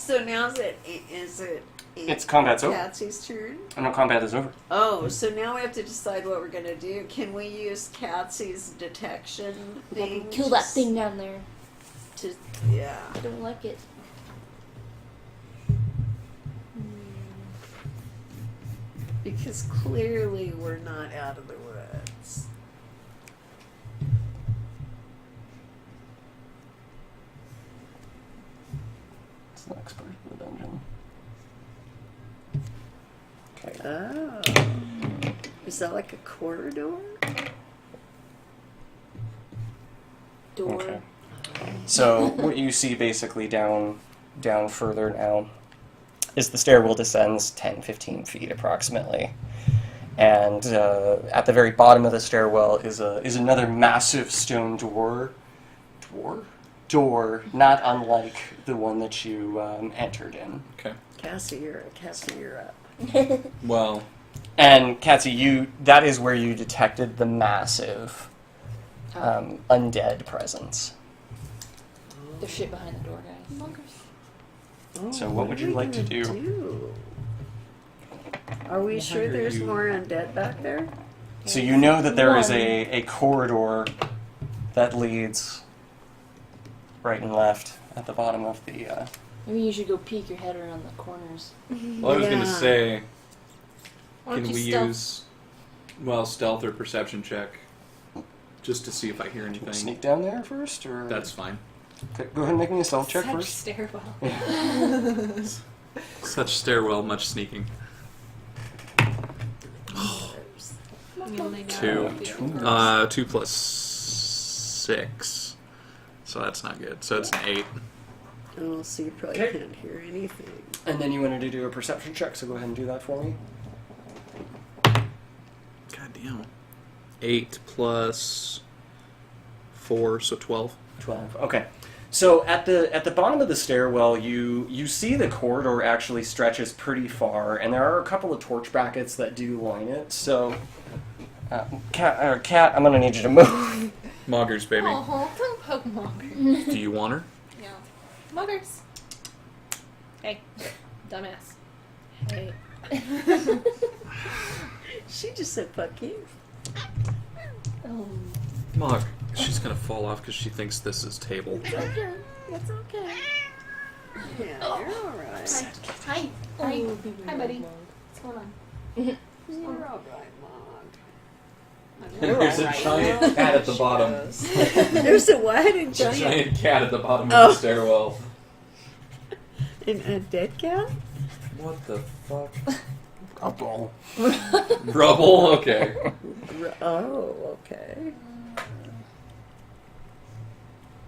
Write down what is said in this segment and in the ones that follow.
So now is it It's combat's over. Catzi's turn? Oh, no, combat is over. Oh, so now we have to decide what we're gonna do. Can we use Catzi's detection thing? Kill that thing down there. Yeah. I don't like it. Because clearly we're not out of the woods. It's the next part of the dungeon. Okay. Oh. Is that like a corridor? Door. Okay. So what you see basically down further now is the stairwell descends 10-15 feet approximately. And at the very bottom of the stairwell is another massive stone door, not unlike the one that you entered in. Okay. Cassie, you're up. Well, And Catzi, that is where you detected the massive undead presence. There's shit behind the door, guys. Oh, So what would are you we like to gonna do? Are we sure there's you- more undead back there? So you know that there is a corridor that leads right and left at the bottom of the... Maybe you should go peek your head around the corners. well, I was going to Yeah. say, Or can if you we stealth- use, stealth or perception check, just to see if I hear anything? Sneak down there first, or... That's fine. Okay, go ahead and make me a stealth check Such first. stairwell. Such stairwell, much sneaking. Kneeling Two. down, feeling 2 plus 6. So that's not good. So it's an 8. Oh, so you probably Okay. can't hear anything. And then you wanted to do a perception check, so go ahead and do that for me. God damn. 8 plus 4, so 12. 12. Okay. So at the bottom of the stairwell, you see the corridor actually stretches pretty far, and there are a couple of torch brackets that do line it. So, Cat, I'm gonna need you to move. Moggers, baby. Oh, don't poke Moggers. Do you want her? Yeah. Moggers. Hey, dumbass. Hey. She just said fuck you. Oh. Mog. She's gonna fall off because she thinks this is table. It's okay. It's okay. Yeah, you're alright. Hi. Hi. Hi, buddy. What's going on? You're alright, Mog. And there's a giant cat at the bottom. There's a what? A A giant... giant cat at the bottom Oh. of the stairwell. A dead cat? What the fuck? Rubble. Rubble? Okay. Oh, okay.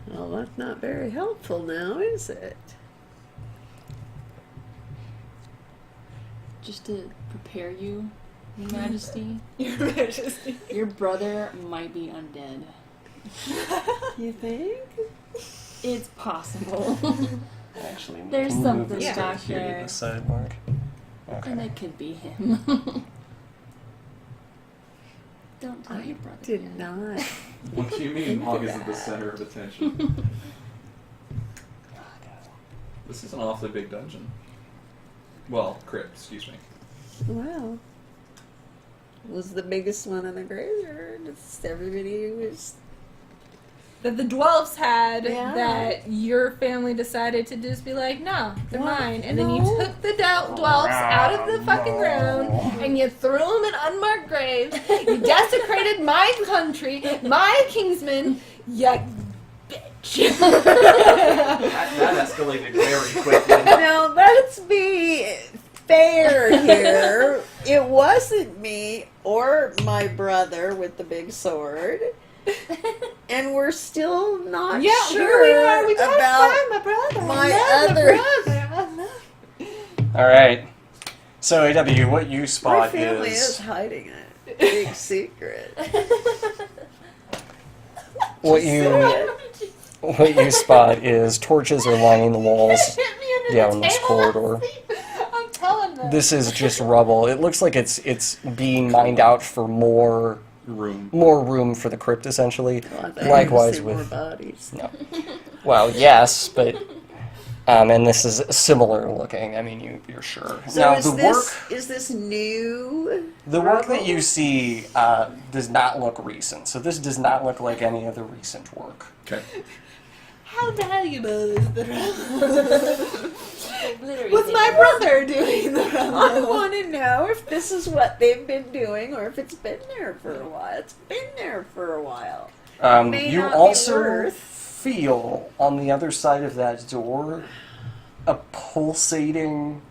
Well, that's not very helpful now, is it? Just to prepare you, Your Majesty, Your Majesty. your brother might be undead. You think? It's possible. Actually, There's can you move something this back right here to there. the side, Mark? And Okay. it could be him. Don't tell I your brother. did yet. not. What do you mean Mog is at the center of attention? This is an awfully big dungeon. Well, crypt, excuse me. Well, it was the biggest one in the graveyard. It's everybody was. That the dwarves had, Yeah. that your family decided to just be like, no, they're What? mine. And then you No. took the dwarves out of the fucking ground and you threw them in unmarked graves. You desecrated my country, my kingsmen, you bitch. That escalated very quickly. Now let's be fair here. It wasn't me or my brother with the big sword. And we're still not Yeah, sure here we are. We gotta about find my brother. my I love other- my brother. All right. So AW, what you my spot family is is hiding a big secret. what you spot is torches are lining the walls Hit me under the down this table, corridor. I'm telling them. This is just rubble. It looks like it's being mined out for more room for the crypt, essentially. Well, I thought you Likewise see more with bodies. no. Well, yes, but And this is similar looking. I mean, you're sure. So now, is this new? the work that you see does not look recent. So this does not look like any of the recent work. Okay. How valuable is the rubble? Literally, What's my brother doing the I rubble? want to know if this is what they've been doing or if it's been there for a while. It's been there for a while. May You not be also worth. feel on the other side of that door a pulsating,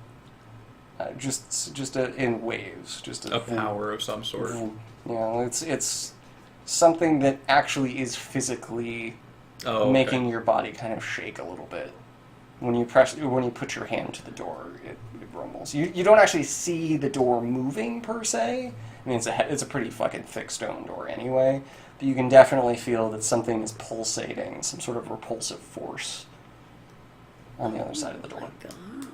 in waves, A power of some sort. You know, it's something that actually is physically Oh, okay. making your body kind of shake a little bit. When you put your hand to the door, it rumbles. You don't actually see the door moving per se. I mean, it's a pretty fucking thick stone door anyway. But you can definitely feel that something is pulsating, some sort of repulsive force on the other side of the door.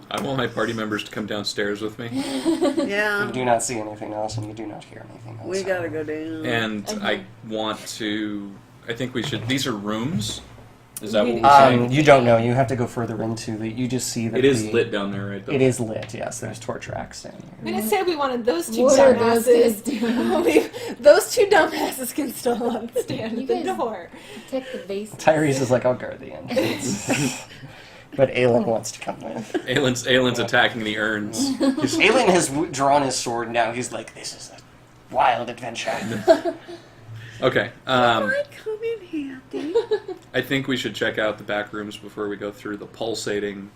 I want my party members to come downstairs with me, Yeah, You do not see anything else, and you do not hear anything else. we gotta go down. and I want to. I think we should. These are rooms. Is that what we're Um, saying? you don't know. You have to go further into the. You just see that It is lit down there, right? Though? It is lit. Yes, there's torch racks down I'm here. gonna say we wanted those two What are those dumbasses. guys doing? Those two dumbasses can still stand You at the guys- door. Protect the base. Tyrese is like, I'll guard the entrance. But Aelin wants to come with. Aylin's attacking the urns. Aelin has drawn his sword now. He's like, this is a wild adventure. Okay. Might come in handy. I think we should check out the back rooms before we go through the pulsating.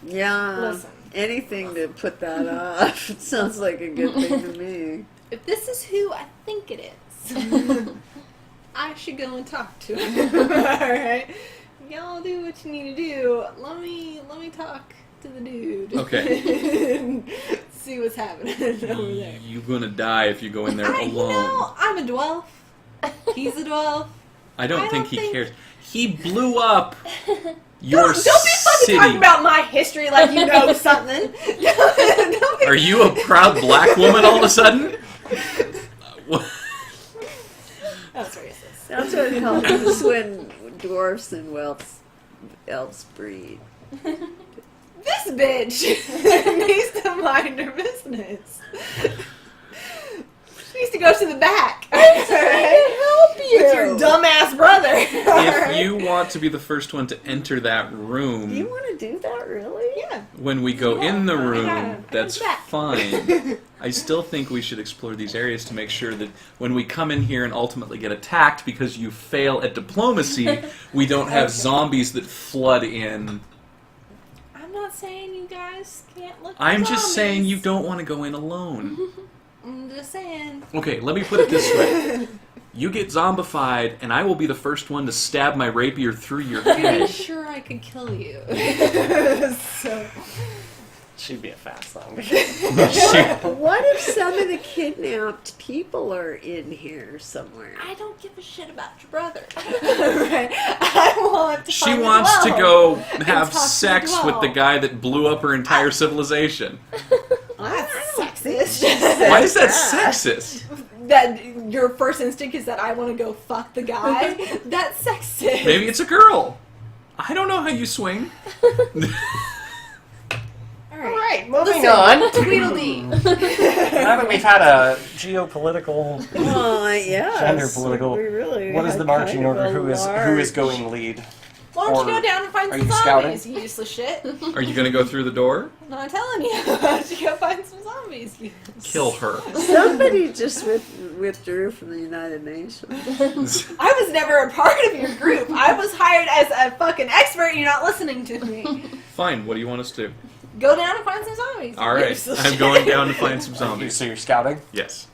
Yeah, Listen. anything to put that off. It sounds like a good thing to me. If this is who I think it is, I should go and talk to him. Alright? Y'all do what you need to do. Let me talk to the dude. Okay. See what's happening over there. You're gonna die if you go in there You alone. know, I'm a dwarf. He's a dwarf. I don't I think don't he think- cares. He blew up your Don't be fucking city. talking about my history like you know something. Don't be Are you a proud black woman all of a sudden? That's racist. That's what helps when dwarfs and elves breed. This bitch needs to mind her business. She needs to go to the back. I'm trying to help you. With your dumbass brother. If you want to be the first one to enter that room, Do you want to do that, really? Yeah. when we go in the Yeah, room, that's back. fine. I still think we should explore these areas to make sure that when we come in here and ultimately get attacked because you fail at diplomacy, we don't have zombies that flood in. I'm not saying you guys can't look. I'm at just saying zombies. you don't want to go in alone. I'm just saying. Okay, let me put it this way. You get zombified, and I will be the first one to stab my rapier through your Pretty head. sure I could kill you. So. She'd be a fast zombie. What if some of the kidnapped people are in here somewhere? I don't give a shit about your brother. Right? I want to She find wants the to dwell. go and have talk to sex the with the dwell. guy that blew up her entire civilization. That's sexist. Why is that sexist? That your first instinct is that I want to go fuck the guy? That's sexist. Maybe it's a girl. I don't know how you swing. Alright, moving on. Tweedledee. Now that we've had a geopolitical, Yeah. gender political, We really what is had the marching kind of order? a Who is large- going lead? Why don't you Or go down and find are some you zombies, scouting? you useless shit? Are you going to go through the door? I'm not telling you. Why don't you go find some zombies? You Kill her. Somebody just withdrew from the United Nations. I was never a part of your group. I was hired as a fucking expert and you're not listening to me. Fine, what do you want us to do? Go down and find some zombies. All right, Useless I'm shit. going down to find some So zombies. you're scouting? Yes.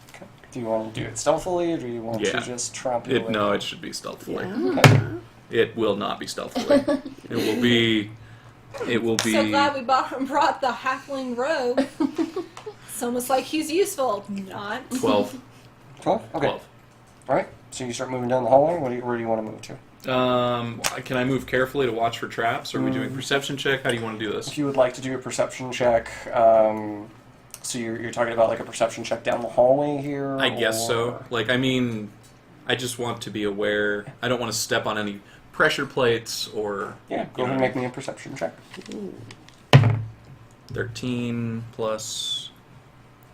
Do you want to do it stealthily, or do you want Yeah. to just tromp your way No, in? it should be stealthily. Yeah. It will not be stealthily. It will be... So glad we brought the halfling rogue. It's almost like he's useful. Not. 12. 12? Okay. 12. Alright, so you start moving down the hallway. Where do you want to move to? Can I move carefully to watch for traps? Are we doing perception check? How do you want to do If this? you would like to do a perception check, so you're talking about like a perception check down the hallway here? I guess or- so. Like, I mean, I just want to be aware. I don't want to step on any pressure plates or... Yeah, go ahead and make me a perception check. 13 plus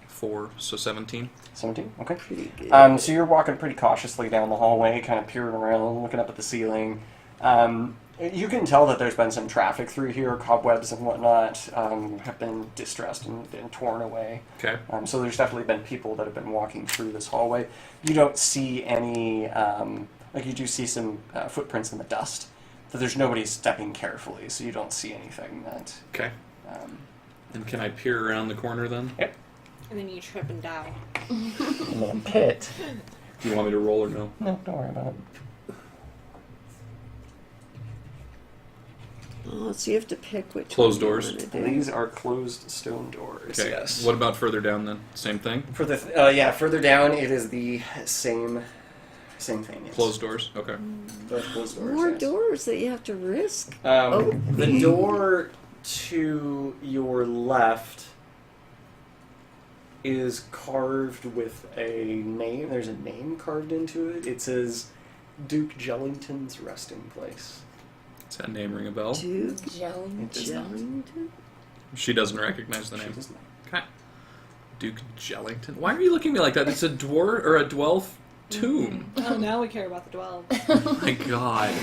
4, so 17. 17, okay. Pretty good. So you're walking pretty cautiously down the hallway, kind of peering around, looking up at the ceiling. You can tell that there's been some traffic through here. Cobwebs and whatnot have been distressed and torn away. Okay. So there's definitely been people that have been walking through this hallway. You don't see any, like you do see some footprints in the dust, but there's nobody stepping carefully, so you don't see anything that... Okay. And can I peer around the corner then? Yep. And then you trip and die. In a pit. Do you want me to roll or no? No, don't worry about it. Oh, so you have to pick which Closed one you doors. wanna do. These are closed stone doors. Okay. Yes. What about further down then? Same thing? For the further down, it is the same thing. Yes. Closed doors? Okay. Both closed doors. More yes. doors that you have to risk. The door to your left is carved with a name. There's a name carved into it. It says Duke Jellington's resting place. Does that name ring a bell? Duke Jelly. Jellington? She doesn't recognize the name. She does not. Okay. Duke Jellington. Why are you looking at me like that? It's a dwarf or a dwelf tomb. Oh, now we care about the 12. Oh my god.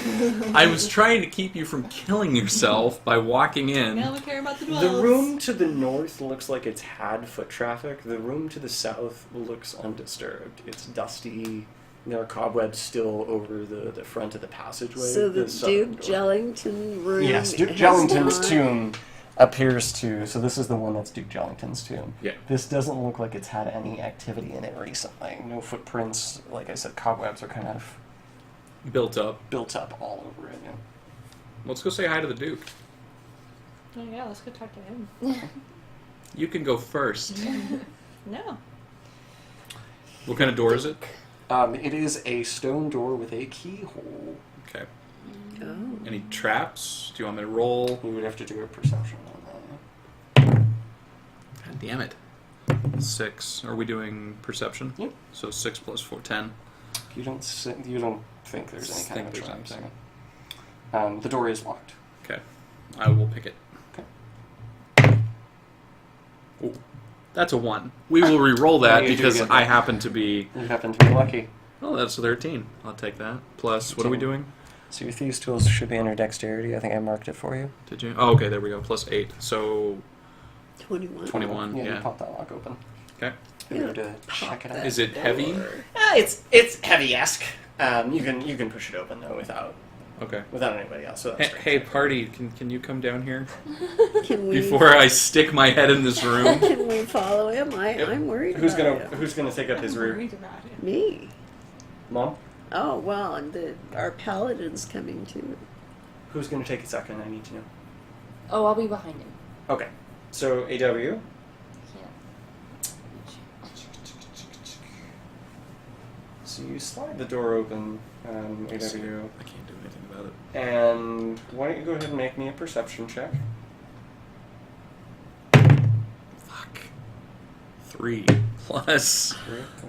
I was trying to keep you from killing yourself by walking in. Now we care about the 12. The room to the north looks like it's had foot traffic. The room to the south looks undisturbed. It's dusty. There are cobwebs still over the front of the passageway. So the southern Duke door. Jellington room. Yes, Duke has Jellington's not- tomb appears to. So this is the one that's Duke Jellington's tomb. Yeah. This doesn't look like it's had any activity in it recently. No footprints. Like I said, cobwebs are kind of Built up. built up all over it. Yeah. Let's go say hi to the Duke. Oh, yeah, let's go talk to him. You can go first. No. What kind of door is it? It is a stone door with a keyhole. Okay. Oh. Any traps? Do you want me to roll? You would have to do a perception on that. God damn it. 6. Are we doing perception? Yep. So 6 plus 4, 10. You don't think there's any kind Think of there's traps. anything. The door is locked. Okay. I will pick it. Okay. Ooh. That's a 1. We will re-roll that Yeah, you do because get I that. happen to be... You happen to be lucky. Oh, that's a 13. I'll take that. Plus, what are we 13. doing? So your thieves' tools should be under dexterity. I think I marked it for you. Did you? Oh, okay, there we go. Plus 8. So, 21. 21, Yeah, yeah. you pop that lock open. okay. You're Yeah, going to check it out. Is it heavy? It's heavy-esque. You can push it open though without Okay. anybody else. So Hey, that's hey, party, can you come down here? Can we Before I stick my head in this room? Can we follow him? Yep. I'm worried who's about gonna take up his I'm room? worried about him. me. Mom, Oh well, and our paladin's coming too. who's gonna take a second? I need to know. Oh, I'll be behind him. Okay, so AW. Yeah. So you slide the door open, AW, I can't do anything about it. and why don't you go ahead and make me a perception check? Fuck. 3 plus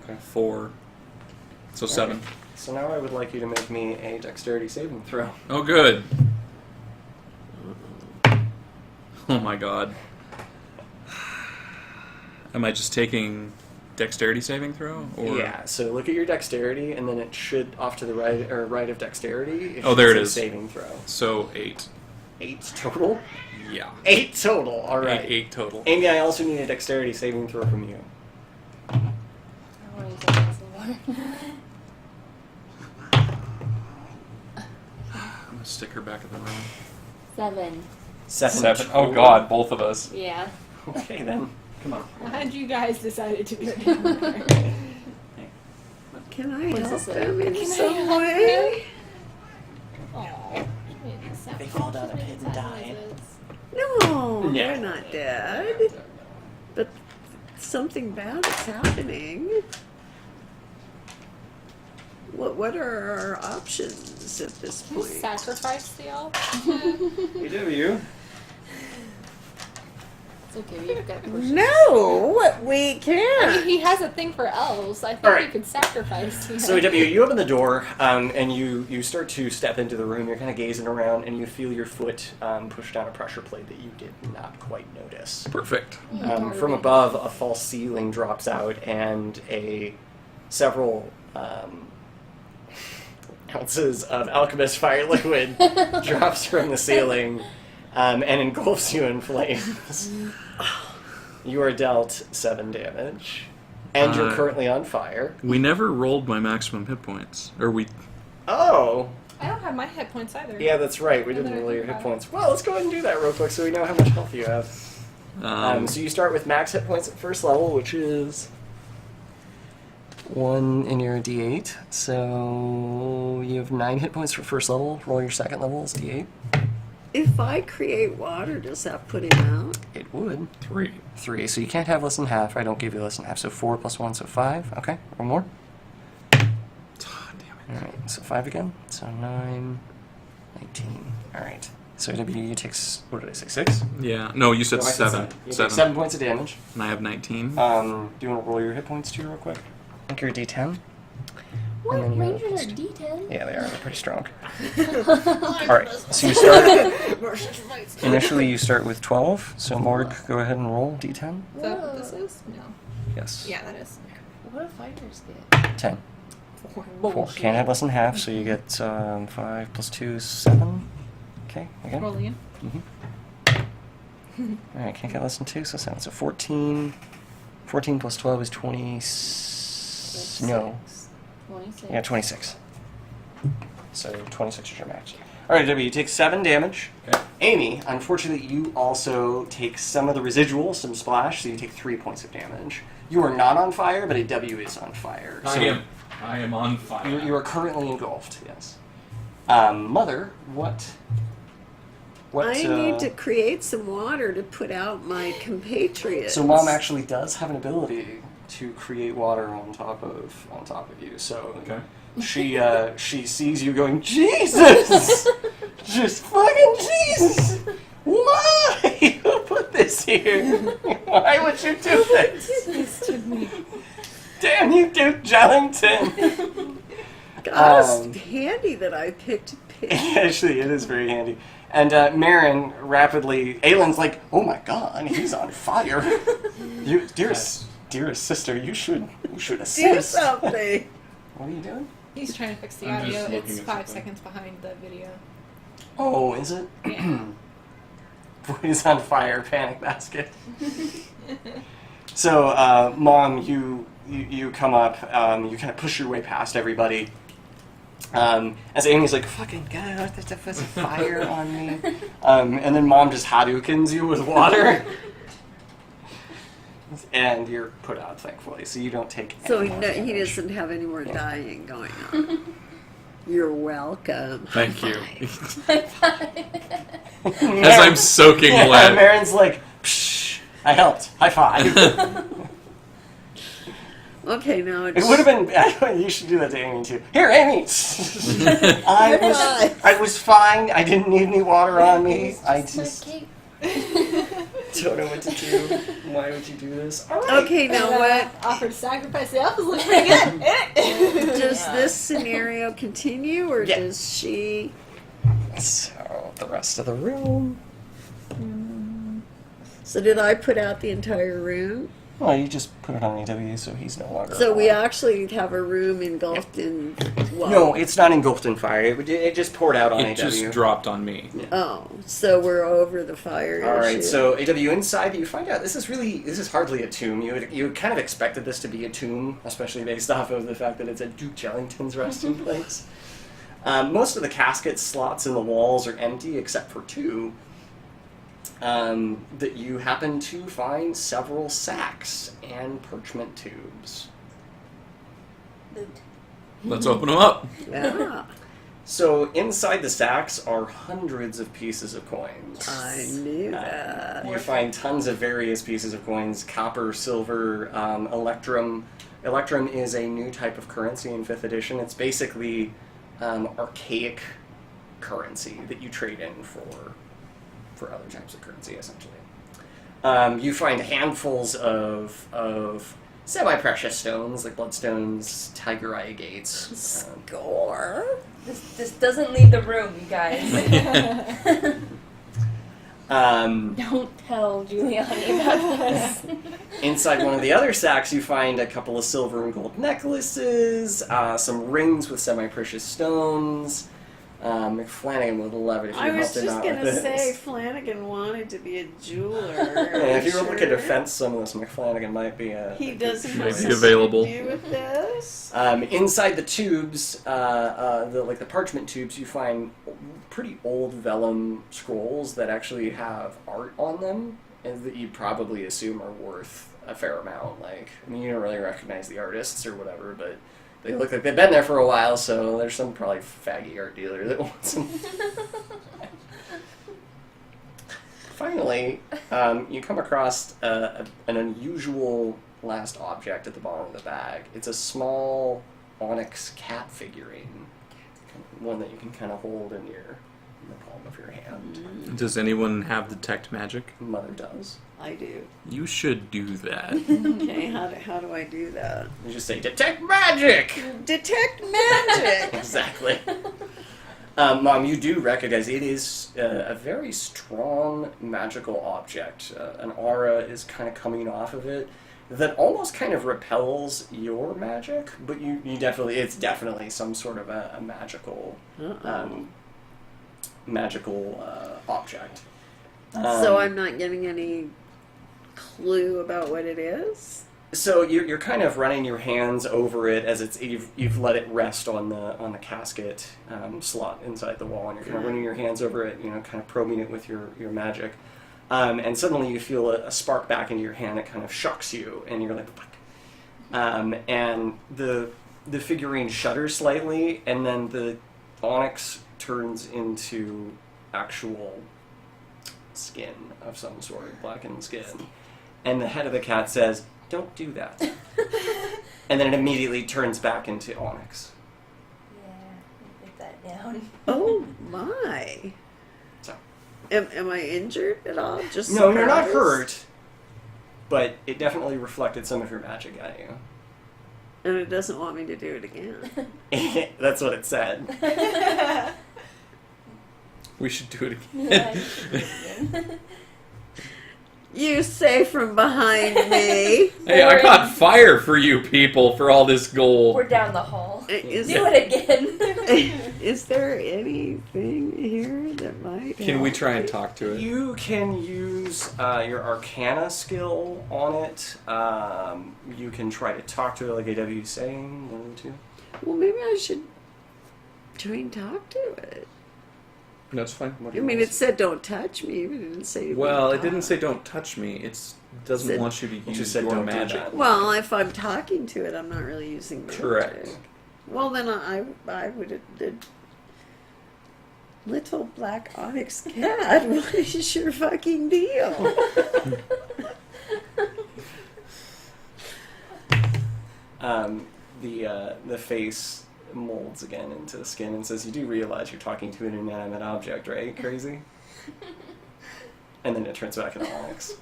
Okay. 4. So 7. Alright. So now I would like you to make me a dexterity saving throw. Oh, good. Oh my god. Am I just taking dexterity saving throw? Or... Yeah. So look at your dexterity, and then it should off to the right or right of dexterity. Oh, there should it say is. Saving throw. So 8. 8 total. Yeah. 8 total. All right. 8 total. Amy, I also need a dexterity saving throw from you. I don't want to use that anymore. I'm gonna stick her back in the room. 7. 7. Oh god, both of us. Yeah. Okay then. Come on. How'd you guys decided to go down there? Can I What help does it say? them in Can I some help way? Aw. They fall down a pit and die. No, Yeah. they're not dead. But something bad is happening. What are our options at this Can we point? sacrifice the elf? AW. okay, you've got potions. No, we I mean, can't. he has a thing for elves. I think All right. you could sacrifice him. So W, you open the door, and you start to step into the room. You're kind of gazing around, and you feel your foot push down a pressure plate that you did not quite notice. Perfect. From above, a false ceiling drops out, and several ounces of alchemist fire liquid drops from the ceiling and engulfs you in flames. You are dealt 7 damage, and you're currently on fire. We never rolled my maximum hit points. Or we... Oh, I don't have my hit points either. yeah, that's right. We didn't roll your hit points. Well, let's go ahead and do that real quick so we know how much health you have. So you start with max hit points at first level, which is 1 in your D8. So you have 9 hit points for first level. Roll your second level as D8. If I create water, does that put him out? It would. 3. 3. So you can't have less than half. I don't give you less than half. So 4 plus 1, so 5. Okay. One more. Ah, damn it. Alright, so 5 again. So 9, 19. Alright. So W takes, what did I say, 6? Yeah. No, you said No, I said 7. You 7. take 7 points of damage. And I have 19. Do you want to roll your hit points too real quick? I think you're a D10. What? And then you have Rangers are plus D10? Yeah, they are. They're pretty strong. Alright, so you start, initially you start with 12. So Morg, go ahead and roll D10. Is that what this is? No. Yes. Yeah, that is. What do fighters get? 10. 4. Bullshit. Can't have less than half, so you get 5 plus 2 is 7. Okay, again. Roll again. Alright, can't get less than 2, so 7. So 14. 14 plus 12 is 20. No. 26. Yeah, 26. So 26 is your match. Alright, W, you take 7 damage. Okay. Amy, unfortunately, you also take some of the residual, some splash, so you take 3 points of damage. You are not on fire, but a W is on fire. So I am on fire. you are currently engulfed, yes. Mother, what I need to create some water to put out my compatriots. So Mom actually does have an ability to create water on top of you. So Okay. she sees you going, Jesus, just fucking Jesus. Why? Who put this here? Why would you do this? Damn you, Duke Jellington. God, it's handy that I picked pig. Actually, it is very handy. And Marin rapidly, Aylin's like, oh my God, he's on fire. You, dearest sister, you should Do assist. something. What are you doing? He's trying to fix the I'm audio. just looking It's at 5 something. seconds behind the video. Oh, is it? Yeah. Boys on fire, panic basket. So, Mom, you come up, you kind of push your way past everybody. As Amy's like, fucking God, there's a fire on me. And then Mom just Hadoukens you with water. And you're put out, thankfully, so you don't take So any more he damage. doesn't have any more dying going on. You're welcome. Thank you. As Marin- I'm soaking yeah, wet. Marin's like, psh, I helped. High five. Okay, now It it's... would have been. You should do that to Amy too. Here, Amy. I was fine. I didn't need any water on me. I just don't know what to do. Why would you do this? All right. Okay, now what? Offered to sacrifice the elf is looking pretty good. Does this scenario continue, or Yeah. does she... So the rest of the room. So did I put out the entire room? Well, you just put it on AW, so he's no longer. So we alive. actually have a room engulfed in what? No, it's not engulfed in fire. It just poured out on It AW. just dropped on me. Oh, so we're over the fire All right, issue. so AW inside, you find out this is hardly a tomb. You kind of expected this to be a tomb, especially based off of the fact that it's at Duke Jellington's resting place. Most of the casket slots in the walls are empty except for 2. That you happen to find several sacks and parchment tubes. Let's open them up. Yeah, So inside the sacks are hundreds of pieces of coins. I knew that. You find tons of various pieces of coins: copper, silver, electrum. Electrum is a new type of currency in 5th edition. It's basically archaic currency that you trade in for other types of currency, essentially. You find handfuls of semi-precious stones, like bloodstones, tiger eye gates. Score. This doesn't leave the room, you guys. Don't tell Giuliani about this. Inside one of the other sacks, you find a couple of silver and gold necklaces, some rings with semi-precious stones. McFlanagan would love it if you I was helped him just out gonna with say this. Flanagan wanted to be a jeweler. And if you were looking to Sure. fence some of this, McFlanagan might be a... He doesn't Might have be something available. to do with this. Inside the tubes, the parchment tubes, you find pretty old vellum scrolls that actually have art on them, and that you probably assume are worth a fair amount. Like, I mean, you don't really recognize the artists or whatever, but they look like they've been there for a while, so there's some probably faggy art dealer that wants them. Finally, you come across an unusual last object at the bottom of the bag. It's a small onyx cat figurine, one that you can kind of hold in the palm of your hand. Does anyone have detect magic? Mother does. I do. You should do that. Okay, how do I do that? You just say, "Detect magic!" Detect magic! Exactly. Mom, you do recognize it is a very strong magical object. An aura is kind of coming off of it that almost kind of repels your magic, but it's definitely some sort of a magical object. So I'm not getting any clue about what it is? So you're kind of running your hands over it as you've let it rest on the casket slot inside the wall, and you're kind of running your hands over it, kind of probing it with your magic, and suddenly you feel a spark back into your hand. It kind of shocks you, and you're like, "Fuck!" And the figurine shudders slightly, and then the onyx turns into actual skin of some sort, blackened skin, and the head of the cat says, "Don't do that." And then it immediately turns back into onyx. Yeah, put that down. Oh my. So. Am I injured at all? Just No, you're not surprised? hurt, but it definitely reflected some of your magic at you. And it doesn't want me to do it again. That's what it said. We should do it again. Yeah, I should do it again. You say from behind me. Hey, I caught fire for you people for all this gold. We're down the hall. Is, Do it again. is there anything here that might Can we help try and me? talk to it? You can use your Arcana skill on it. You can try to talk to it like AW is saying, one of the two. Well, maybe I should try and talk to it. That's fine. What do I you mean, want? it said don't touch me. It didn't say. Well, don't it didn't talk. say don't touch me. It doesn't Said- want you to It use just said your don't do magic. that. Well, if I'm talking to it, I'm not really using magic. Correct. Well, then I would have did. Little black onyx cat, what is your fucking deal? The face molds again into the skin and says, "You do realize you're talking to an inanimate object, right? Crazy?" And then it turns back into onyx.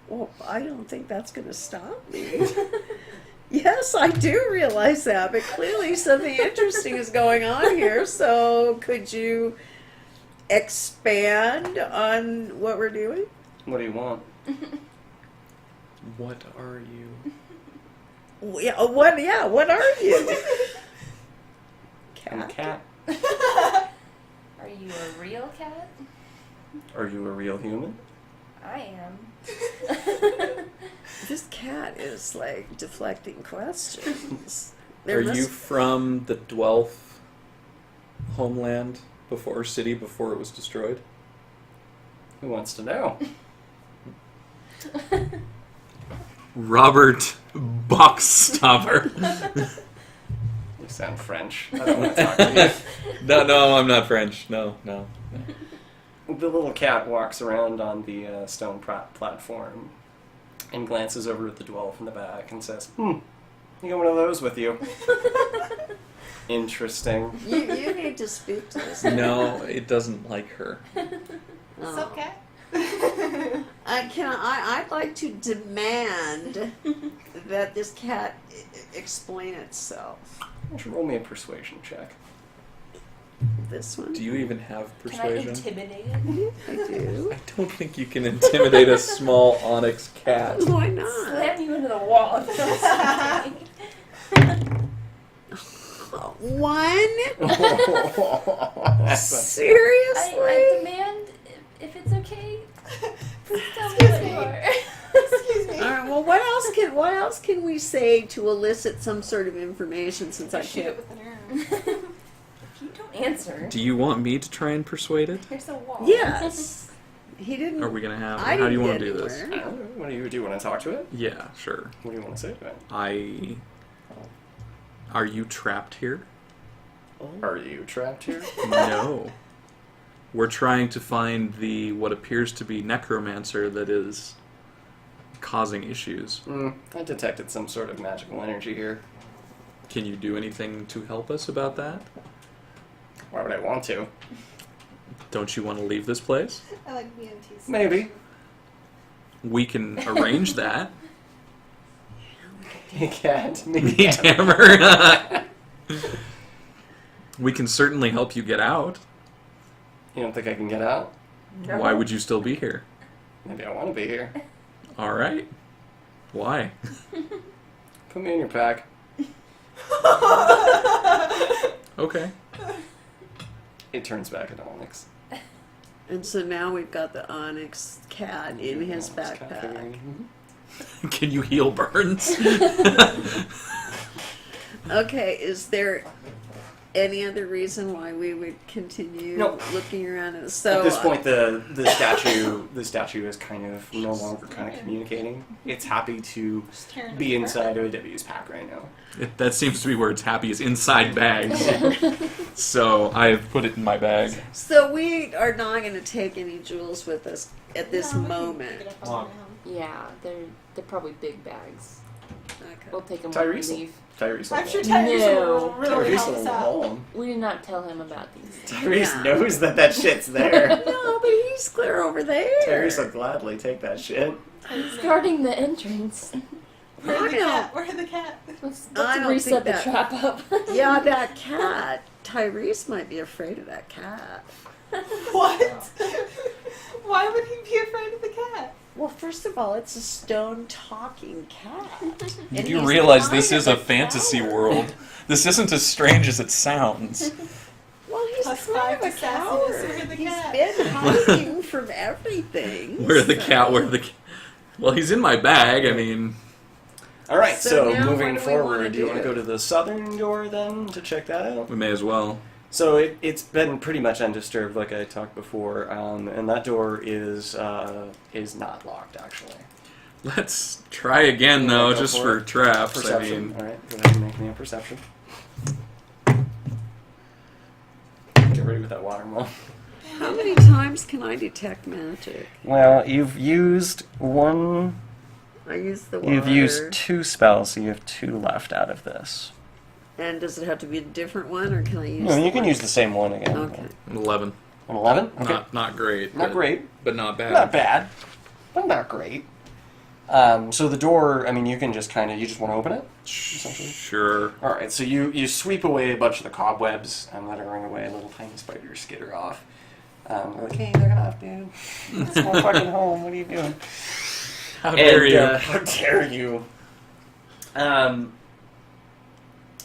Well, I don't think that's going to stop me. Yes, I do realize that, but clearly something interesting is going on here. So, could you expand on what we're doing? What do you want? What are you? Yeah, what? Yeah, what are you? I'm a cat. Are you a real cat? Are you a real human? I am. This cat is like deflecting questions. Are you from the Dwelf homeland before city before it was destroyed? Who wants to know? Robert Boxstopper. You sound French. I don't want to talk to No, I'm not French. No. you. The little cat walks around on the stone platform and glances over at the dwarf in the back and says, "You got one of those with you." Interesting. You need to speak to this. No, it doesn't like her. Oh. So cat. I'd like to demand that this cat explain itself. Why don't you roll me a persuasion check? This one? Do you even have Can I persuasion? intimidate it? I do. I don't think you can intimidate a small onyx cat. Why not? Slam you into the wall. One? Seriously? I demand, if it's okay, please tell me what you are. Excuse me. All right. Well, what else can we say to elicit some sort of information? Since I Shoot can't. it with an arrow. If you don't answer, Do you want me to try and persuade it? there's a wall. Yes. He didn't. Are we gonna have? I How do you didn't want to get do this? anywhere. What do you want to talk to it? Yeah, sure. What do you want to say to it? Are you trapped here? Are you trapped here? No. We're trying to find what appears to be necromancer that is causing issues. I detected some sort of magical energy here. Can you do anything to help us about that? Why would I want to? Don't you want to leave this place? I like BMTs. Maybe. We can arrange that. You can't. Meat hammer. We can certainly help you get out. You don't think I can get out? No. Why would you still be here? Maybe I want to be here. All right. Why? Put me in your pack. Okay. It turns back into Onyx. And so now we've got the onyx cat in his backpack. Can you heal burns? Okay, is there any other reason why we would continue Nope. looking around? So At this point, the statue is kind of no longer kind of communicating. It's happy to Just tearing be it inside OW's pack right now. That seems to be where it's happy, is inside bags. So I've put it in my bag. So we are not going to take any jewels with us at this No, we can moment. pick it up on the way home. Yeah, they're probably big bags. Okay. We'll take them when we Tyrese. leave. Tyrese. I'm sure will- Tyrese No. will really help us will out. haul him. We did not tell him about these. Tyrese Yeah. knows that shit's there. No, but he's clear over there. Tyrese will gladly take that shit. He's guarding the entrance. Where's the I know. cat? Where's the cat? Let's I don't reset the think trap up. Yeah, that cat. Tyrese might be afraid of that cat. What? Why would he be afraid of the cat? Well, first of all, it's a stone talking cat. You And do he's realize kind this of is a fantasy coward. world. This isn't as strange as it sounds. Well, he's Plus kind 5 of a to sassiness coward. over the He's cat. been hiding from everything. Where the so- cat, Well, he's in my bag, I mean... All right, So so now moving what do we wanna forward, do you want to do? go to the southern door then to check that out? We may as well. So it's been pretty much undisturbed, like I talked before, and that door is not locked actually. Let's try again, You though, wanna go just for for it? traps. Perception. I mean, All right, go ahead and make me a perception. Get ready with that water mom. How many times can I detect magic? Well, you've used one. I use the water. You've used 2 spells, so you have 2 left out of this. And does it have to be a different one, or can I use? No, the you can one? use the same one again. Okay. an 11. An 11? Okay. Not great. Not but- great. But not bad. Not bad, but not great. So the door, I mean, you can just kind of, you just want to open it? essentially? Sure. All right, so you sweep away a bunch of the cobwebs and let her run away. Little tiny spiders skitter off. They're like, hey, they're off, dude. It's my fucking home. What are you doing? How dare you? How dare you?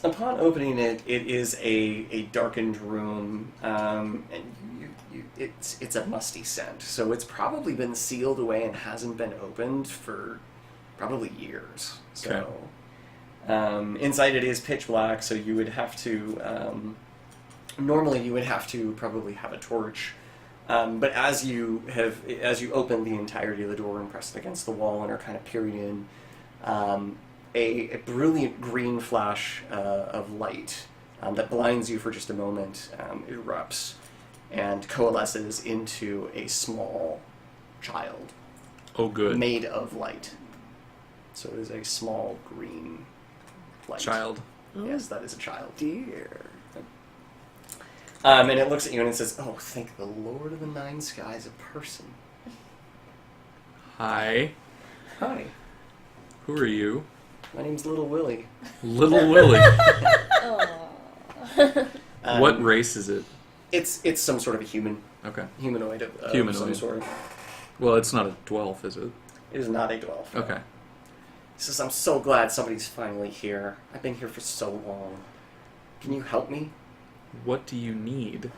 Upon opening it, it is a darkened room, and it's a musty scent. So it's probably been sealed away and hasn't been opened for probably years. So inside it is pitch black. So you would have to normally you would have to probably have a torch. But as you open the entirety of the door and press it against the wall and are kind of peering in, a brilliant green flash of light that blinds you for just a moment erupts and coalesces into a small child Oh, good. made of light. So it is a small green light. Child. Oh, Yes, that is a child. dear. And it looks at you and it says, "Oh, thank the Lord of the Nine Skies, a person." Hi. Hi, Who are you? my name's Little Willie. Little Willie. Aw. What race is it? It's some sort of a Okay. humanoid of Humanoid. some sort. Well, it's not a Dwelf, is it? It is not a dwarf. Okay. He says, "I'm so glad somebody's finally here. I've been here for so long. Can you help me? What do you need?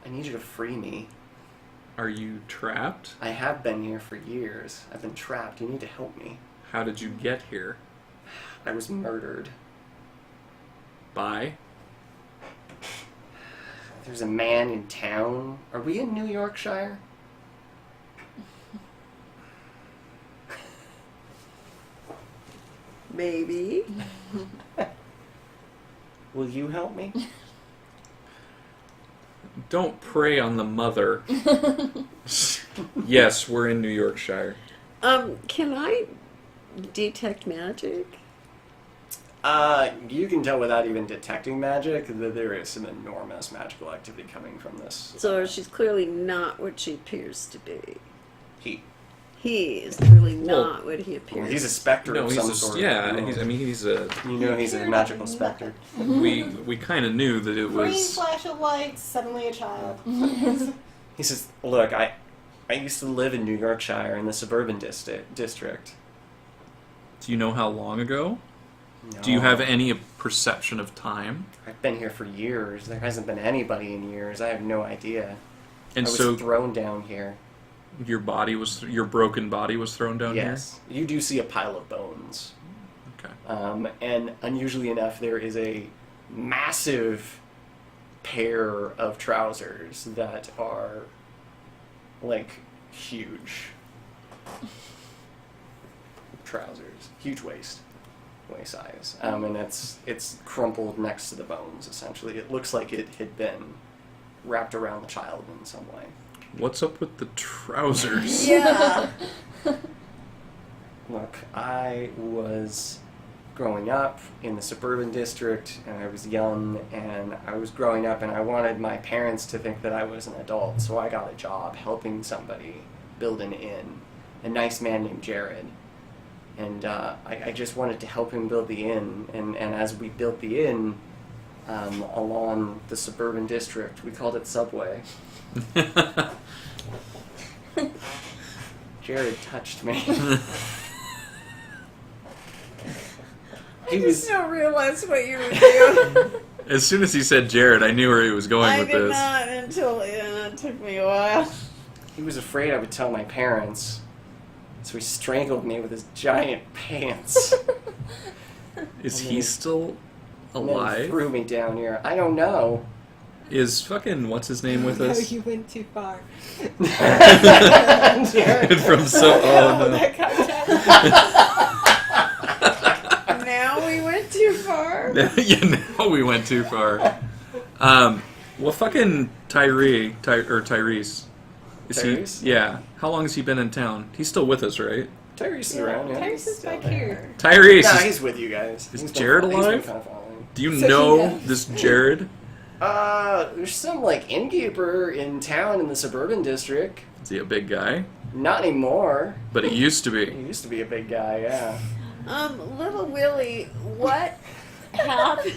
I need you to free me. Are you trapped? I have been here for years. I've been trapped. You need to help me. How did you get here? I was murdered. By? There's a man in town. Are we in New Yorkshire? Maybe. Will you help me?" Don't prey on the mother. Yes, we're in New Yorkshire. Can I detect magic? You can tell without even detecting magic that there is some enormous magical activity coming from this. So she's clearly not what she appears to be. He. He is clearly Well, not what he appears. Well, he's a specter No, of he's some a, sort. yeah. You He's, know. I mean, he's a. You know he's a magical specter. We kind of knew that it Green was. flash of light, suddenly a child. He says, "Look, I used to live in New Yorkshire in the suburban district. Do you know how long ago? No, Do you have any perception of time? I've been here for years. There hasn't been anybody in years. I have no idea. And I was so thrown down here. your broken body was thrown down Yes. You do see a pile of bones. here. Okay. And unusually enough, there is a massive pair of trousers that are, like, huge. Trousers. Huge waist size. And it's crumpled next to the bones, essentially. It looks like it had been wrapped around the child in some way. What's up with the trousers? Yeah. Look, I was growing up in the suburban district, and I was young, and I was growing up, and I wanted my parents to think that I was an adult, so I got a job helping somebody build an inn, a nice man named Jared. And I just wanted to help him build the inn, and as we built the inn along the suburban district, we called it Subway. Jared touched me. I just don't realize what you were doing. As soon as he said Jared, I knew where he was going I with did this. not until it took me a while. He was afraid I would tell my parents, so he strangled me with his giant pants. Is he still And then alive? threw me down here. I don't know. Is fucking what's his name with us? you went too far. Jared. From so oh no. That contact. Now we went too far. Yeah, now we went too far. Well, fucking Tyrese. Is Tyrese? he? Yeah. How long has he been in town? He's still with us, right? Tyrese is around, yeah. Tyrese He's is still back there. here. Tyrese. Nah, is, he's with you guys. is He's Jared he's been alive? kind of following. do you So he know knows. this Jared? There's some, like, innkeeper in town in the suburban district. Is he a big guy? Not anymore. But he used to He be. used to be a big guy, yeah. Little Willie, what happened?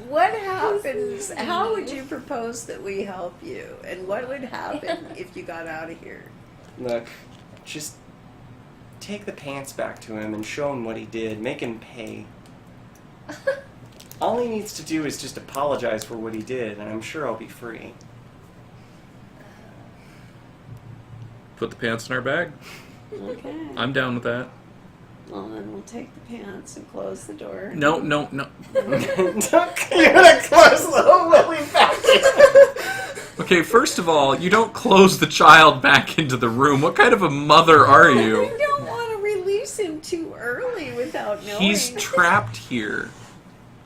What happens? How would you propose that we help you? And what would happen if you got out of here? Look, just take the pants back to him and show him what he did. Make him pay. All he needs to do is just apologize for what he did, and I'm sure I'll be free. Put the pants in our bag. Okay. I'm down with that. Well, then we'll take the pants and close the door. No. You're gonna close little Willie back in. Okay, first of all, you don't close the child back into the room. What kind of a mother are I you? don't want to release him too early without knowing. He's trapped here.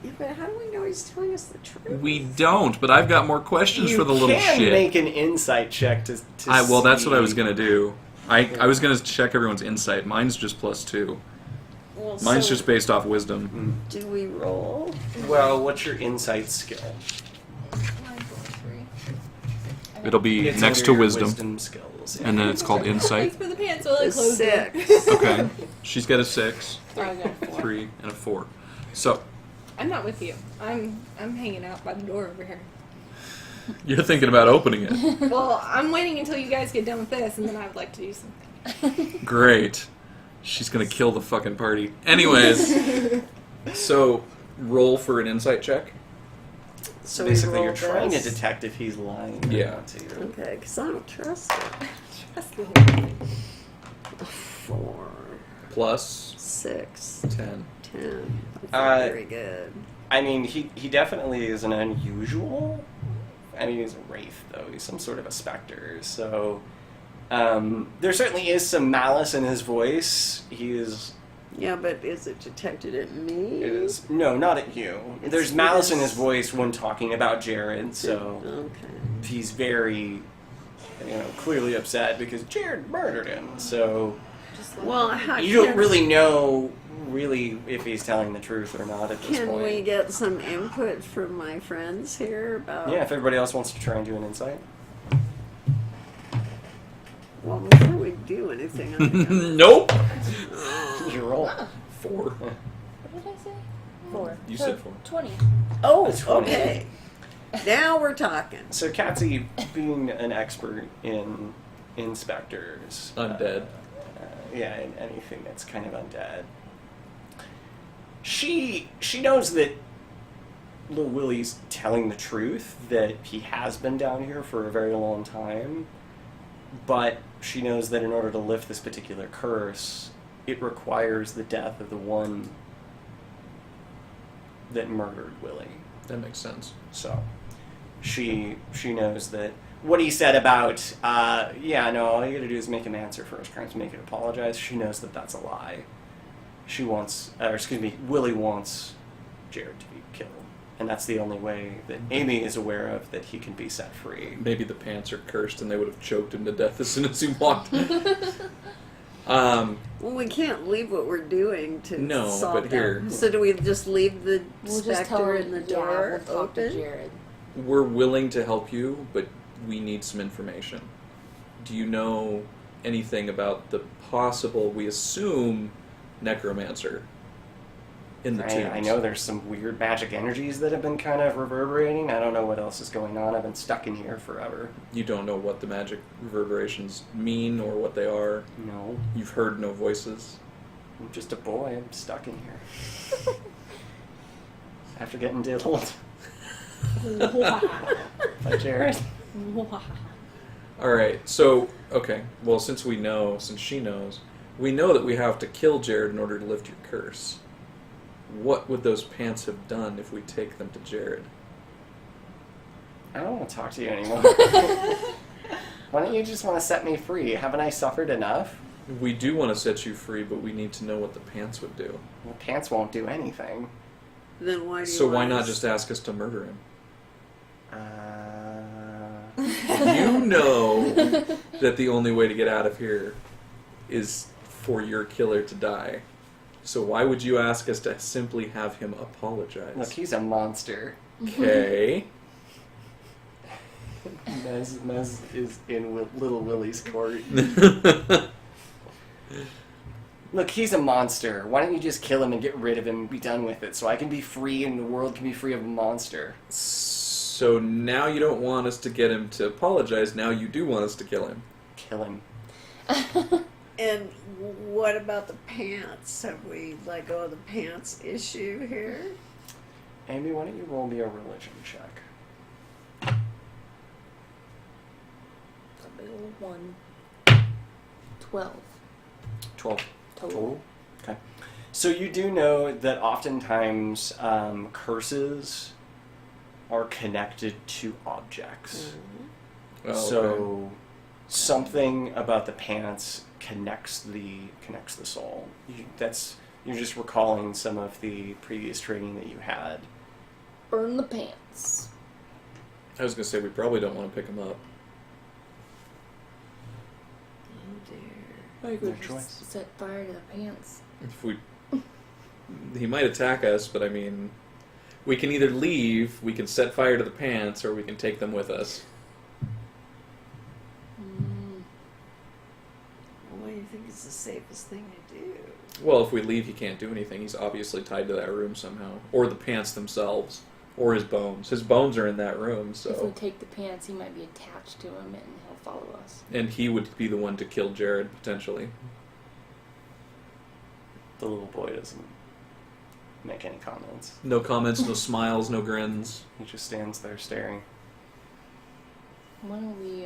Yeah, but how do we know he's telling us the truth? We don't, but I've got more questions for the little can shit. make an insight check to Well, that's what I was see. gonna do. I was gonna check everyone's insight. Mine's just +2. Well, Mine's so just based off wisdom. do we roll? Well, what's your insight skill? Mine's only 3. It'll be It's next under to your wisdom, skills. and then it's called insight. Thanks for the pants while I A closed it. 6. Okay. She's got a 6, Oh, I got a 4. 3, and a 4. So, I'm not with you. I'm hanging out by the door over here. you're thinking about opening it. Well, I'm waiting until you guys get done with this, and then I would like to do something. Great. She's gonna kill the fucking party. Anyways, so roll for an insight check. So we basically, you're roll trying to this. detect if he's lying or Yeah. not to you. Okay, because I don't trust it. Trust me. 4, Plus 6, 10. 10. Very good. I mean, he definitely is an unusual. I mean, he's a wraith, though. He's some sort of a specter. So, there certainly is some malice in his voice. He is. Yeah, but is it detected at me? It is. No, not at you. It's- There's malice in it his is- voice when talking about Jared, so Okay. he's very, clearly upset because Jared murdered him. So Just like Well, how you don't can- really know if he's telling the truth or not at this Can point. we get some input from my friends here about? Yeah, if everybody else wants to try and do an insight. Well, before we do anything, I'm gonna- Nope. You roll. 4. What did I say? 4. You So, said 4. 20. Oh, That's funny. okay. Now we're talking. So Catzi, being an expert in inspectors, Undead. yeah, in anything that's kind of undead, she knows that Lil Willie's telling the truth, that he has been down here for a very long time, but she knows that in order to lift this particular curse, it requires the death of the one that murdered Willie. That makes sense. So she knows that what he said about, all you gotta do is make him answer for his crimes, make him apologize. She knows that that's a lie. Willie wants Jared to be killed. And that's the only way that Amy is aware of that he can be set free. Maybe the pants are cursed and they would have choked him to death as soon as he walked. Well, we can't leave what we're doing to No, solve but here- that. So do we just leave the We'll just tell specter her in the yeah, door we'll talk to open? Jared. We're willing to help you, but we need some information. Do you know anything about the possible, we assume, necromancer in the tombs? I know there's some weird magic energies that have been kind of reverberating. I don't know what else is going on. I've been stuck in here forever. You don't know what the magic reverberations mean or what they are. No, You've heard no voices. I'm just a boy. I'm stuck in here. After getting diddled by Jared. Alright, so, okay. Well, since she knows, we know that we have to kill Jared in order to lift your curse. What would those pants have done if we take them to Jared? I don't want to talk to you anymore. Why don't you just want to set me free? Haven't I suffered enough? We do want to set you free, but we need to know what the pants would do. Well, pants won't do anything. Then why do you So why want not us- just ask us to murder him? Uh, You know that the only way to get out of here is for your killer to die. So why would you ask us to simply have him apologize? look, he's a monster. Okay. Mez is in Little Willie's court. Look, he's a monster. Why don't you just kill him and get rid of him and be done with it so I can be free and the world can be free of a monster? So now you don't want us to get him to apologize. Now you do want us to kill him. Kill him. And what about the pants? Have we let go of the pants issue here? Amy, why don't you roll me a religion check? A big old 1. 12. 12. Total. Okay. So you do know that oftentimes curses are connected to objects. Oh, okay. So something about the pants connects the soul. You're just recalling some of the previous training that you had. Burn the pants. I was gonna say we probably don't want to pick him up. Oh dear. I No could choice. just set fire to the pants. If we He might attack us, but I mean, we can either leave, we can set fire to the pants, or we can take them with us. What do you think is the safest thing to do? Well, if we leave, he can't do anything. He's obviously tied to that room somehow. Or the pants themselves. Or his bones. His bones are in that room, If we so... take the pants, he might be attached to him and he'll follow us. And he would be the one to kill Jared, potentially. The little boy doesn't make any comments. No comments, no smiles, no grins. He just stands there staring. Why don't we,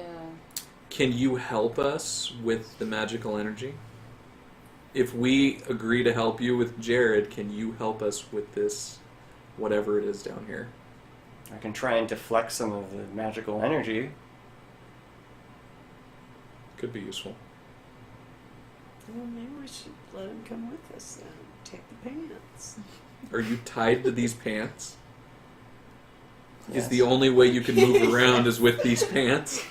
Can you help us with the magical energy? If we agree to help you with Jared, can you help us with this, whatever it is down here? I can try and deflect some of the magical energy. Could be useful. Well, maybe we should let him come with us then. Take the pants. Are you tied to these pants? Yes. Is the only way you can move around is with these pants?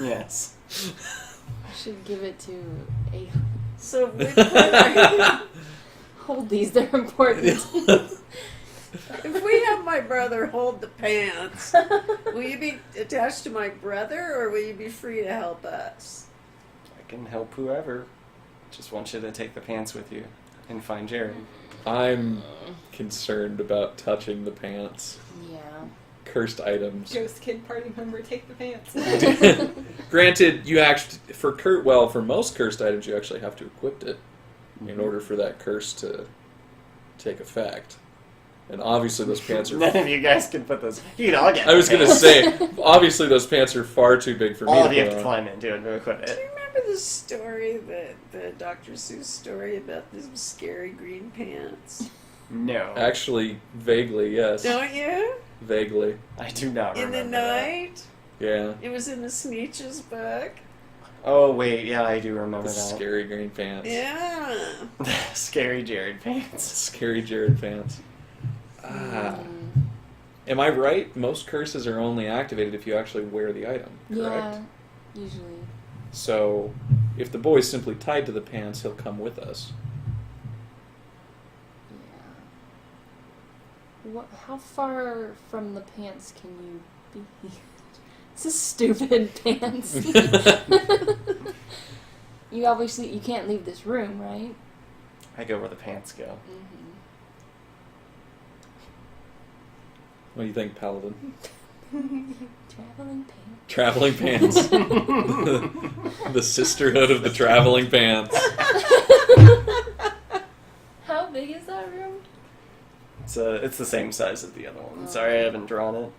Yes. should give it to a... So which one? Hold these, they're important. If we have my brother hold the pants, will you be attached to my brother, or will you be free to help us? I can help whoever. Just want you to take the pants with you and find Jared. I'm concerned about touching the pants. Yeah. Cursed items. Ghost kid party member, take the pants. Granted, you actually for most cursed items, you actually have to equip it in order for that curse to take effect. And obviously, those pants are. None of you guys can put those. You can all get. I was the gonna pants. say, obviously, those pants are far too big for me. All to of you put have to on. climb into it to equip Do it. you remember the story, the Dr. Seuss story about the scary green pants? No, Actually, vaguely, yes. Don't you? Vaguely, I do not In remember. the night? yeah. It was in the Sneetch's book. Oh wait, yeah, I do remember The that. scary green pants. Yeah. Scary Jared pants. Scary Jared pants. Ah. Am I right? Most curses are only activated if you actually wear the item, correct? Yeah, usually. So, if the boy's simply tied to the pants, he'll come with us. Yeah. What? How far from the pants can you be? This is stupid pants. You can't leave this room, right? I go where the pants go. Mm-hmm. What do you think, Paladin? Traveling pants. Traveling pants. The sisterhood of the traveling pants. How big is that room? It's the same size as the other one. Sorry, I haven't drawn it.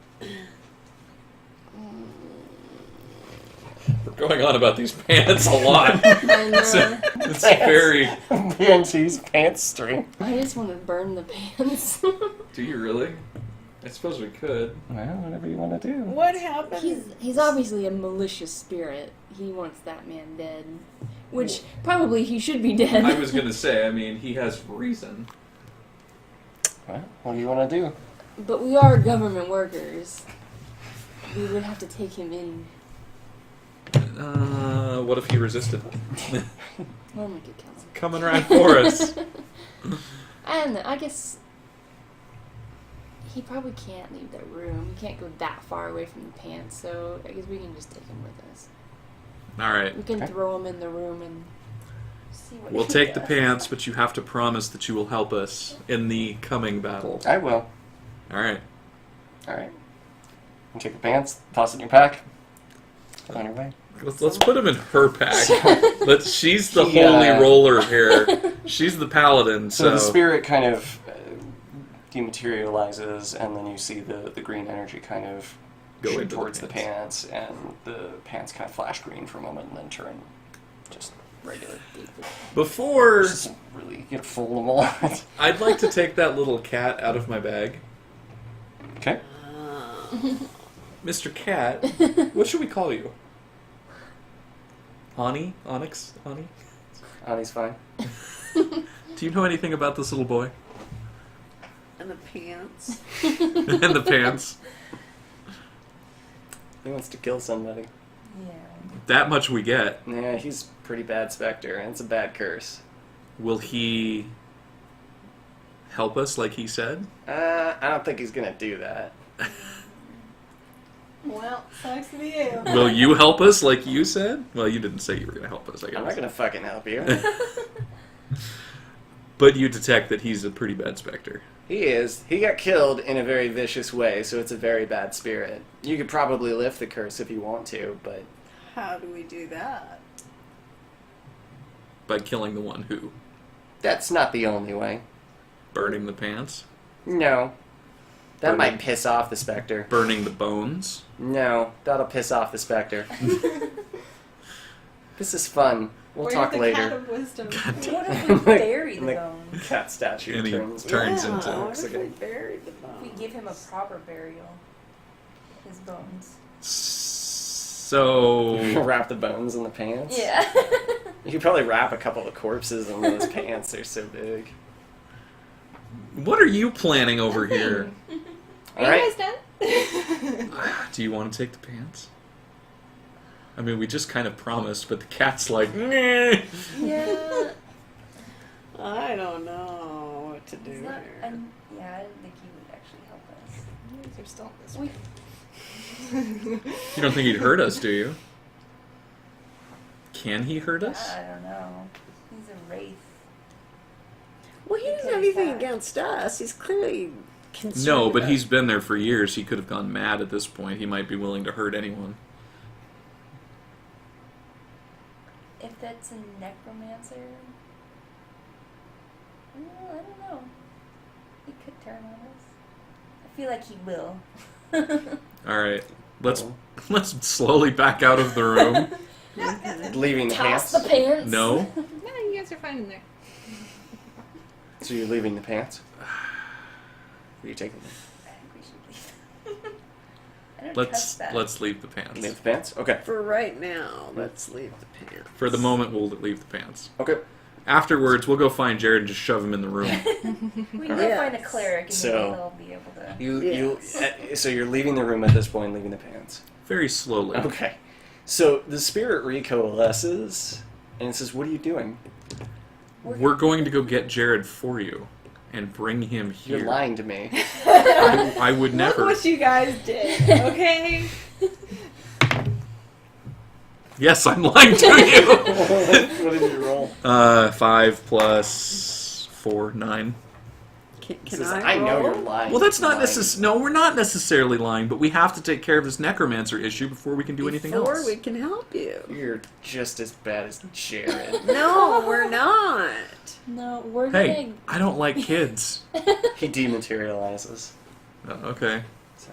We're going on about these pants a lot. I know. It's very... BNG's pants string. I just want to burn the pants. Do you really? I suppose we could. Well, whatever you want to do. What happened? He's obviously a malicious spirit. He wants that man dead. Which, probably he should be dead. I was going to say, I mean, he has reason. Well, what do you want to do? But we are government workers. We would have to take him in. What if he resisted? Well, we could kill him. Coming right for us. I don't know. I guess he probably can't leave that room. He can't go that far away from the pants, so I guess we can just take him with us. All right. We can Okay. throw him in the room and see what We'll he take the does. pants, but you have to promise that you will help us in the coming battle. I will. All right. Alright. You take the pants, toss it in your pack. On your way. Let's put him in her pack. She's the He, holy roller here. She's the paladin, So the spirit kind of dematerializes, and then you see the green energy kind of Go shoot into the towards the pants. pants, and the pants kind of flash green for a moment, and then turn just regular. Before, Just really get full of them all. I'd like to take that little cat out of my bag. Okay. Mr. Cat, what should we call you? Ani? Onyx? Ani? Ani's fine. Do you know anything about this little boy? And the pants. And the pants? He wants to kill somebody. Yeah. That much we get. Yeah, he's a pretty bad specter, and it's a bad curse. Will he help us like he said? I don't think he's gonna do that. Well, sucks to be you. Will you help us like you said? Well, you didn't say you were going to help us, I guess. I'm not gonna fucking help you. But you detect that he's a pretty bad specter. He is. He got killed in a very vicious way, so it's a very bad spirit. You could probably lift the curse if you want to, but How do we do that? By killing the one who? that's not the only way. Burning the pants? No. That Burning- might piss off the specter. Burning the bones? No, that'll piss off the specter. This is fun. We'll Where's talk the later. Cat of wisdom? What if we bury the Like- bones? Cat statue And he turns. turns yeah, into- what if we buried the bone? We give him a proper burial. His bones. So... Wrap the bones in the pants. Yeah. You could probably wrap a couple of corpses in those pants. They're so big. What are you planning over here? Are All right. you guys done? Do you want to take the pants? I mean, we just kind of promised, but the cat's like, meh. Yeah. I don't know what to do He's not, here. yeah, I didn't think he would actually help us. You guys are still this We, You don't think he'd hurt us, do you? Can he hurt us? I don't know. He's a wraith. Well, he doesn't have Okay, anything fine. against us. He's clearly concerned. No, but about- he's been there for years. He could have gone mad at this point. He might be willing to hurt anyone. If that's a necromancer, well, I don't know. He could turn on us. I feel like he will. All right, let's slowly back out of the room. Leaving the Toss pants. the pants. No, No, you guys are fine in there. So you're leaving the pants? Are you taking them? I think we should leave. I don't let's trust that. let's leave the pants. Leave the pants? Okay. For right now, let's leave the pants. For the moment, we'll leave the pants. Okay. Afterwards, we'll go find Jared and just shove him in the room. We can go Yes. find a cleric and So- maybe they'll be able to. So you're leaving the room at this point, leaving the pants. Very slowly. Okay. So the spirit recoalesces, and it says, "What are you doing? We're going to go get Jared for you and bring him here. You're lying to me." I would Look never. what you guys did, okay? Yes, I'm lying to you. What did you roll? 5 plus 4, 9. Can It says, I know roll? you're lying. Well, that's not Lying. necessarily. No, we're not necessarily lying, but we have to take care of this necromancer issue before we can do anything Before else. we can help you. You're just as bad as Jared. No, we're not. No, we're Hey, I don't like kids. He dematerializes. Okay, So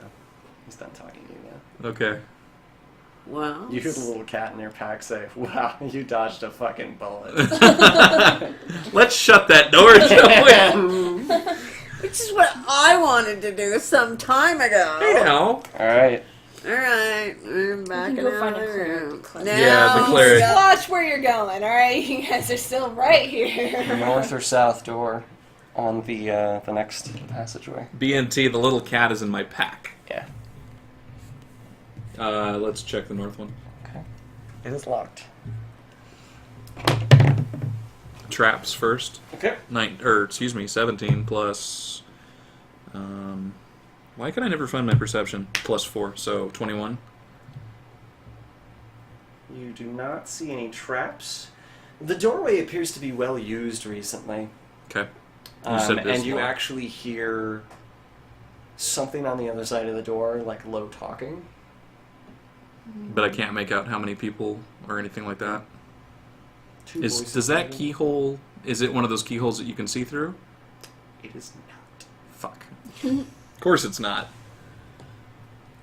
he's done talking to you now. okay. Well, You hear the little cat in your pack say, "Wow, you dodged a fucking bullet." Let's shut that door, shall we? which is what I wanted to do some time ago. Hey now. All right. All right, we're backing go out find of a the cleric. room. Yeah, the Now, cleric. Just watch where you're going, alright? You guys are still right here. North or south door on the next passageway. BNT, the little cat is in my pack. Yeah. Let's check the north one. Okay. It is locked. Traps first. Okay. 17 plus. Why can I never find my perception? Plus 4, so 21. You do not see any traps. The doorway appears to be well used recently. Okay. You said this and you locked. actually hear something on the other side of the door, like low talking. But I can't make out how many people or anything like that. Two voices Does that maybe. keyhole? Is it one of those keyholes that you can see through? It is not. Fuck. Of course it's not.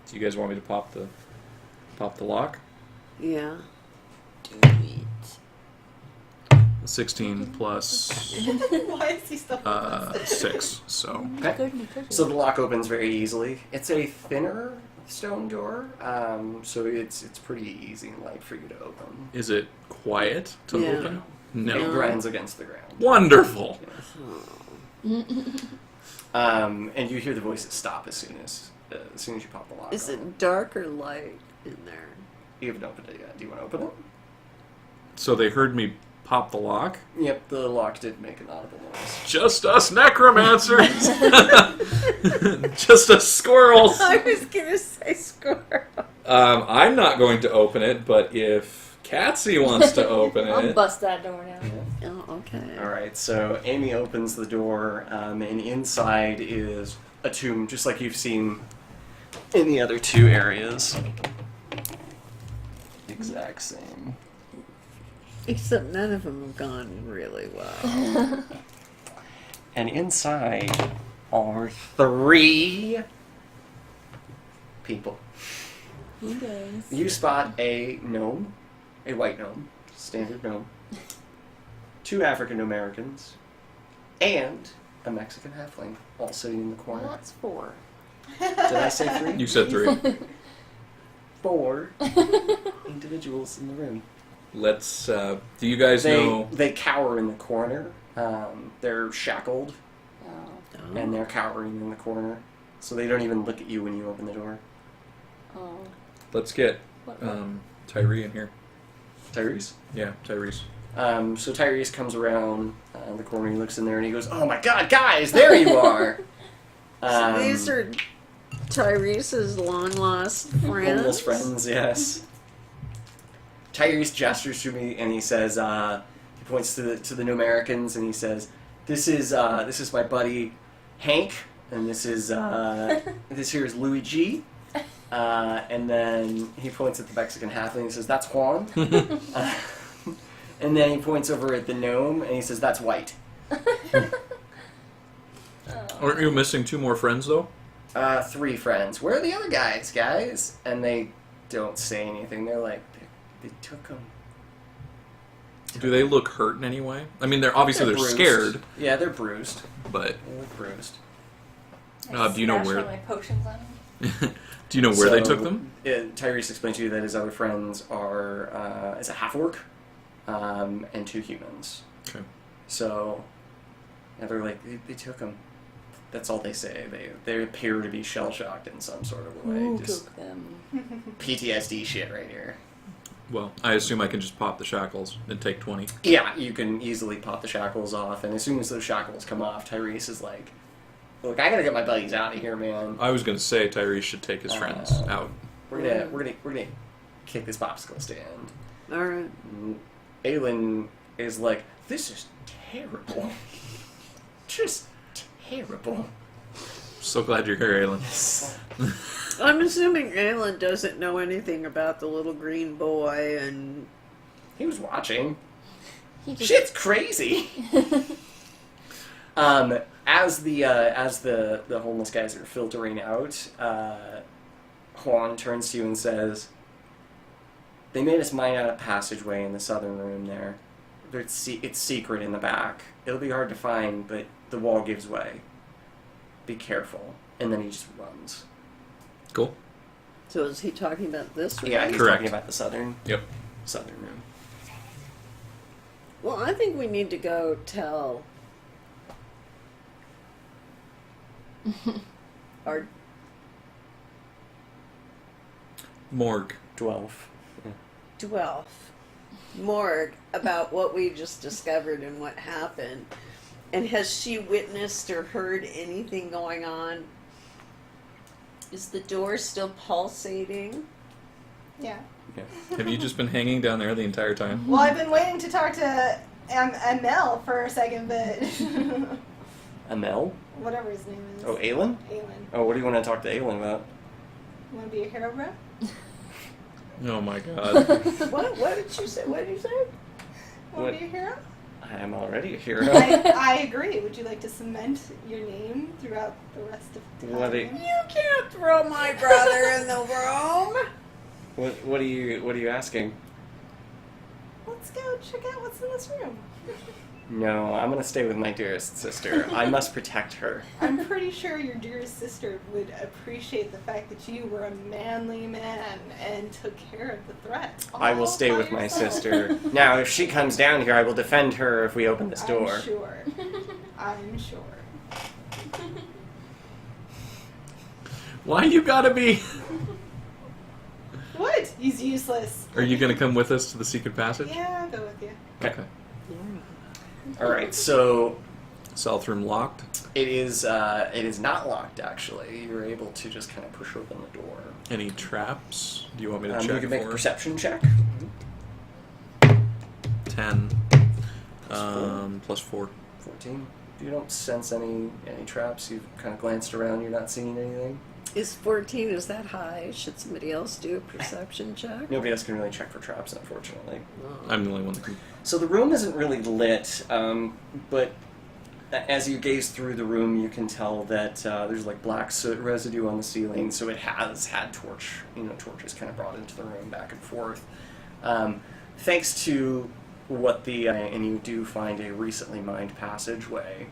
Do you guys want me to pop the lock? Yeah. Do it. 16 plus Why is he still 6. So Okay. So the lock opens very easily. It's a thinner stone door, so it's pretty easy and light for you to open. is it quiet to Yeah. open? No. It grinds against the ground. Wonderful. And you hear the voices stop as soon as you pop the lock. Is on. it dark or light in there? You haven't opened it yet. Do you want to open it? So they heard me pop the lock. Yep, the lock did make an audible noise. Just us necromancers! Just us squirrels! I was gonna say squirrel. I'm not going to open it, but if Catzi wants to open I'll it... bust that door down. Oh, okay. Alright, so Amy opens the door, and inside is a tomb, just like you've seen in the other two areas. Exact same. Except none of them have gone really well. And inside are 3 people. Okay. You spot a gnome, a white gnome, standard gnome, 2 African Americans, and a Mexican halfling, all sitting in the corner. That's 4. Did I say 3? You said 3. 4 individuals in the room. Let's, do you guys know... They cower in the corner. They're shackled, Oh. and they're cowering in the corner, so they don't even look at you when you open the door. Oh. Let's get What? Tyree in here. Tyrese? Yeah, Tyrese. So Tyrese comes around the corner, he looks in there, and he goes, "Oh my god, guys, there you are!" So these are Tyrese's long-lost friends. Homeless friends, yes. Tyrese gestures to me, and he says, he points to the New Americans, and he says, "This is my buddy Hank, and this here is Louis G." And then he points at the Mexican halfling, and he says, "That's Juan." And then he points over at the gnome, and he says, "That's White." Aren't you missing 2 more friends, though? 3 friends. Where are the other guys? And they don't say anything. They're like, they took them. Do they look hurt in any way? I mean, they're bruised. scared, Yeah, they're bruised. but They look bruised. do you know Smash where- all my potions on him. do you know where they So, took them? Tyrese explained to you that his other friends are is a half-orc and 2 humans. Okay. So yeah, they're like, they took him. That's all they say. They appear to be shell-shocked in some sort of way. Who Just took them? PTSD shit right here. Well, I assume I can just pop the shackles and take 20. Yeah, you can easily pop the shackles off, and as soon as those shackles come off, Tyrese is like, "Look, I gotta get my buddies out of here, man. I was going to say Tyrese should take his friends out. We're gonna kick this popsicle stand." All right. Aelin is like, "This is terrible. Just terrible." So glad you're here, Aelin. I'm assuming Alan doesn't know anything about the little green boy and... He was watching. He just Shit's crazy. As the homeless guys are filtering out, Juan turns to you and says, "They made us mine out a passageway in the southern room there. It's secret in the back. It'll be hard to find, but the wall gives way. Be careful." And then he just runs. Cool. So is he talking about this room? Yeah, he's Correct. talking about the southern Yep. room. Well, I think we need to go tell our... Morgue. Dwelf. Dwelf Morgue about what we just discovered and what happened. And has she witnessed or heard anything going on? Is the door still pulsating? Yeah. Have you just been hanging down there the entire time? Well, I've been waiting to talk to Amel for a second, but Amel? whatever his name is. Oh, Aelin? Aelin. Oh, what do you want to talk to Aelin about? You want to be a hero, bro? Oh my god. What did you say? What did you say? Want What? to be a hero? I am already a hero. I agree. Would you like to cement your name throughout the rest of the time? What do You can't throw my brother in the room. What are you asking? Let's go check out what's in this room. No, I'm gonna stay with my dearest sister. I must protect her. I'm pretty sure your dearest sister would appreciate the fact that you were a manly man and took care of the threat. I will all stay by with my yourself. sister. Now, if she comes down here, I will defend her if we open this door. I'm sure. I'm sure. Why you gotta be... What? He's useless. Are you gonna come with us to the secret passage? Yeah, I'll go with you. Okay. All right, so South room locked. it is not locked actually. You're able to just kind of push open the door. Any traps? Do you want me to check You can make a for? perception check. 10. +4. Plus 4. 14. You don't sense any traps. You've kind of glanced around. You're not seeing anything. Is 14, is that high? Should somebody else do a perception check? Nobody else can really check for traps, unfortunately. I'm the only one that can. So the room isn't really lit, but as you gaze through the room, you can tell that there's like black soot residue on the ceiling. So it has had torches kind of brought into the room back and forth. Thanks to what and you do find a recently mined passageway.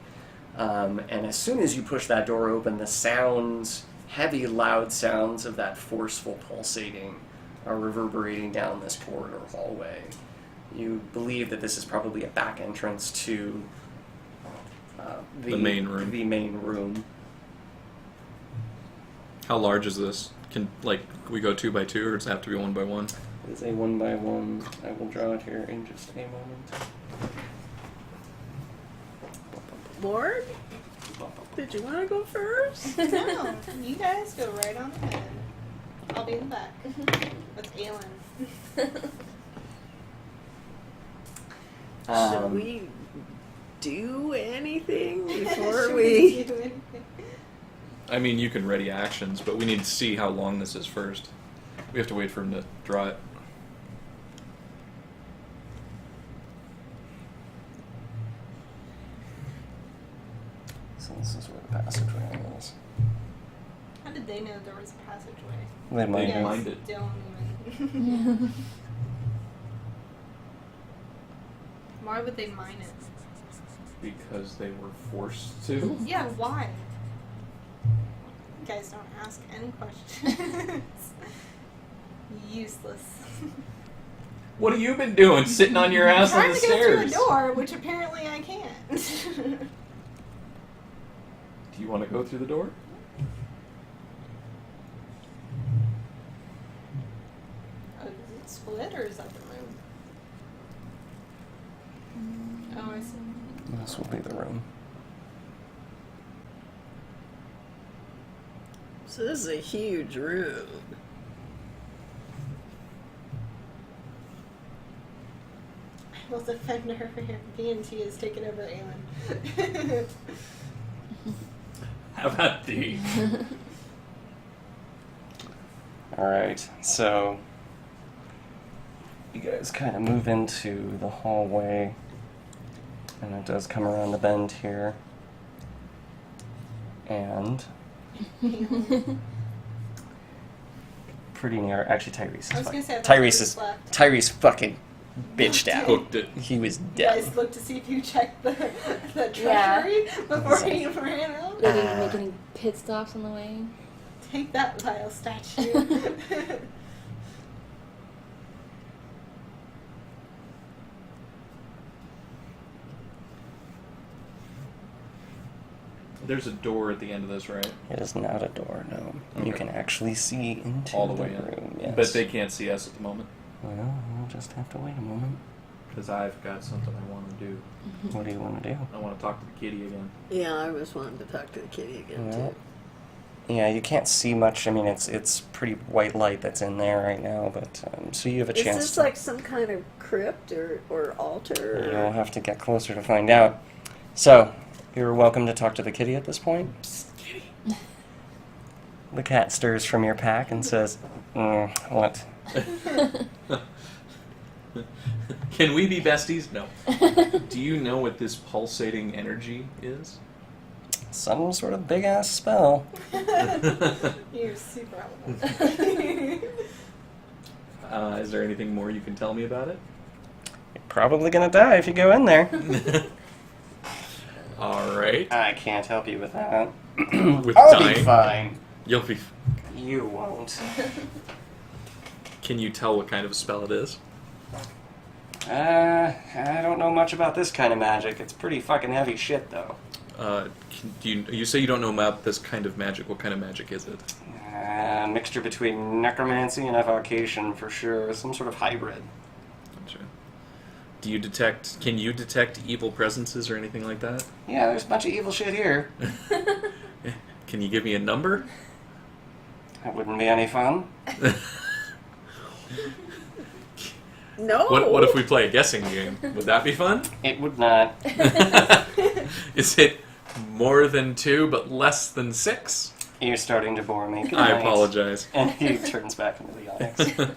And as soon as you push that door open, the sounds, heavy, loud sounds of that forceful pulsating are reverberating down this corridor hallway. You believe that this is probably a back entrance to The main room. The main room. How large is this? Can we go 2 by 2, or does it have to be 1 by 1? It is a 1 by 1. I will draw it here in just a moment. Lord, did you want to go first? No, you guys go right on ahead. I'll be in the back. With Aelin. Should we do anything before we... do anything? I mean, you can ready actions, but we need to see how long this is first. We have to wait for him to draw it. So this is where the passageway is. How did they know there was a passageway? They might They have. mined it. Don't even. Why would they mine it? Because they were forced to? Yeah, why? You guys don't ask any questions. Useless. What have you been doing, sitting on your ass on Trying the to go through a stairs? door, which apparently I can't. Do you want to go through the door? Oh, is it split or is that the room? Oh, I see. This will be the room. So this is a huge room. I will defend her for him. D&T has taken over Aelin. How about thee? Alright, so you guys kind of move into the hallway, and it does come around the bend here. And pretty near. Actually, Tyrese. I was gonna say, I thought Tyrese Tyrese is fucking bitched out. Hooked it. He was You dead. guys look to see if you checked the Yeah. treasury before you ran out. Did he make any pit stops on the way? Take that vile statue. There's a door at the end of this, right? It is not a door, no. You Okay. can actually see into All the way in. room. Yes. But they can't see us at the moment. Well, we'll just have to wait a moment. Because I've got something I want to do. What do you want to do? I want to talk to the kitty again. Yeah, I was wanting to talk to the kitty again, Yeah. too. Yeah, you can't see much. I mean, it's pretty white light that's in there right now, but so you have a Is chance. this to, like some kind of crypt or altar? You'll have to get closer to find out. So, you're welcome to talk to the kitty at this point. Kitty. The cat stirs from your pack and says, "What?" Can we be besties? No. Do you know what this pulsating energy is? Some sort of big ass spell. You're super relevant. Is there anything more you can tell me about it? You're probably gonna die if you go in there. All right. I can't help you with that. With I'll dying. be fine. You'll be. You won't. Can you tell what kind of spell it is? I don't know much about this kind of magic. It's pretty fucking heavy shit, though. Do you say you don't know about this kind of magic? What kind of magic is it? Mixture between necromancy and evocation, for sure. Some sort of hybrid. Gotcha. Do you detect? Can you detect evil presences or anything like that? Yeah, there's a bunch of evil shit here. Can you give me a number? That wouldn't be any fun. No. What if we play a guessing game? Would that be fun? It would not. Is it more than 2 but less than 6? You're starting to bore me. Good I night. apologize. And he turns back into the onyx.